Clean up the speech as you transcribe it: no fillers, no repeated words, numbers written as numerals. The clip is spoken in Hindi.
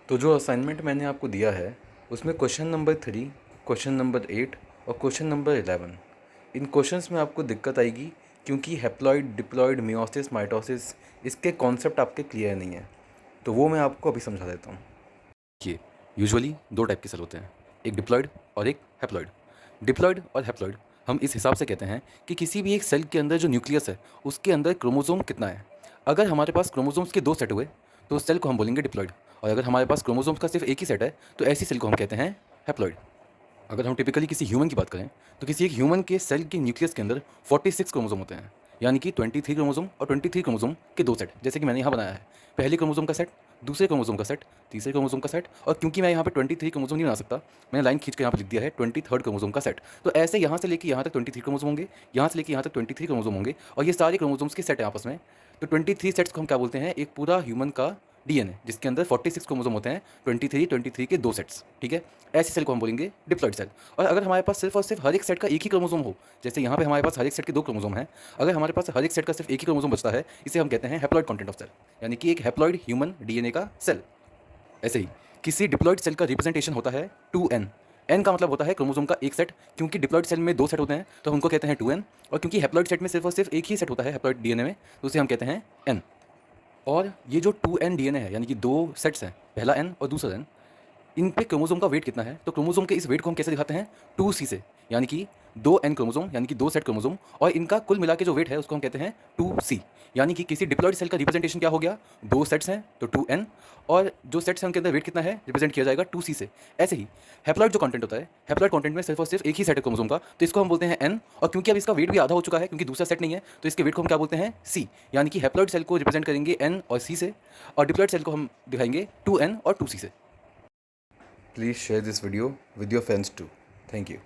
तो जो असाइनमेंट मैंने आपको दिया है उसमें क्वेश्चन नंबर 3, क्वेश्चन नंबर 8 और क्वेश्चन नंबर 11, इन क्वेश्चंस में आपको दिक्कत आएगी क्योंकि हैप्लॉइड, डिप्लॉइड, मियोसिस, माइटोसिस इसके कॉन्सेप्ट आपके क्लियर नहीं है। तो वो मैं आपको अभी समझा देता हूँ। देखिए, यूजुअली दो टाइप के सेल होते हैं, एक डिप्लॉइड और एक हैप्लॉइड। डिप्लॉइड और हैप्लॉइड हम इस हिसाब से कहते हैं कि किसी भी एक सेल के अंदर जो न्यूक्लियस है उसके अंदर क्रोमोसोम कितना है। अगर हमारे पास क्रोमोसोम्स के दो सेट हुए तो उस सेल को हम बोलेंगे डिप्लॉइड, और अगर हमारे पास क्रोमोसोम्स का सिर्फ एक ही सेट है तो ऐसी सेल को हम कहते हैं हैप्लॉइड। अगर हम टिपिकली किसी ह्यूमन की बात करें तो किसी एक ह्यूमन के सेल के न्यूक्लियस के अंदर 46 क्रोमोसोम होते हैं, यानी कि 23 क्रोमोसोम और 23 क्रोमोसोम के दो सेट, जैसे कि मैंने यहाँ बनाया है। पहले क्रोमोसोम का सेट, दूसरे क्रोमोसोम का सेट, तीसरे क्रोमोसोम का सेट, और क्योंकि मैं यहाँ पे 23 क्रोमोसोम नहीं बना सकता, मैंने लाइन खींच के यहाँ पे लिख दिया है 23rd क्रोमोसोम का सेट। तो ऐसे यहाँ से लेके यहाँ तक 23 क्रोमोसोम होंगे, यहाँ से लेके यहाँ तक 23 क्रोमोसोम होंगे, और ये सारे क्रोमोसोम्स के सेट हैं आपस में। तो 23 सेट्स को हम क्या बोलते हैं, एक पूरा ह्यूमन का डीएनए जिसके अंदर 46 क्रोमोसोम होते हैं, 23 के दो सेट्स, ठीक है। ऐसे सेल को हम बोलेंगे डिप्लॉइड सेल। और अगर हमारे पास सिर्फ और सिर्फ हर एक सेट का एक ही क्रोमोसोम हो, जैसे यहाँ पे हमारे पास हर एक सेट के दो क्रोमोसोम हैं, अगर हमारे पास हर एक सेट का सिर्फ एक ही क्रोमोसोम बचता है, इसे हम कहते हैं हैप्लॉइड कंटेंट ऑफ सेल, यानी कि एक हैप्लॉइड ह्यूमन डीएनए का सेल। ऐसे ही किसी डिप्लॉइड सेल का रिप्रेजेंटेशन होता है 2n। एन का मतलब होता है क्रोमोसोम का एक सेट, क्योंकि डिप्लॉइड सेल में दो सेट होते हैं तो हम उनको कहते हैं 2n, और क्योंकि हैप्लॉइड सेट में सिर्फ और सिर्फ एक ही सेट होता है हैप्लॉइड डीएनए में, तो उसे हम कहते हैं n। और ये जो 2n डीएनए है, यानी कि दो सेट्स हैं, पहला n और दूसरा n, इन पे क्रोमोसोम का वेट कितना है, तो क्रोमोसोम के इस वेट को हम कैसे दिखाते हैं, 2c से, यानी कि दो एन क्रोमोसोम यानी कि दो सेट क्रोमोसोम, और इनका कुल मिला के जो वेट है उसको हम कहते हैं 2c। यानी कि किसी डिप्लॉइड सेल का रिप्रेजेंटेशन क्या हो गया, दो सेट्स हैं तो 2n, और जो सेट्स हैं उनके अंदर वेट कितना है, रिप्रेजेंट किया जाएगा 2c से। ऐसे ही हैप्लॉइड जो कंटेंट होता है, हैप्लॉइड कंटेंट में सिर्फ और सिर्फ एक ही सेट है क्रोमोसोम का, तो इसको हम बोलते हैं n, और क्योंकि अब इसका वेट भी आधा हो चुका है क्योंकि दूसरा सेट नहीं है, तो इसके वेट को हम क्या बोलते हैं, c। यानी कि हैप्लॉइड सेल को रिप्रेजेंट करेंगे n और c से, और डिप्लॉइड सेल को हम दिखाएंगे 2n और 2c से। Please share this video with your friends too. Thank you.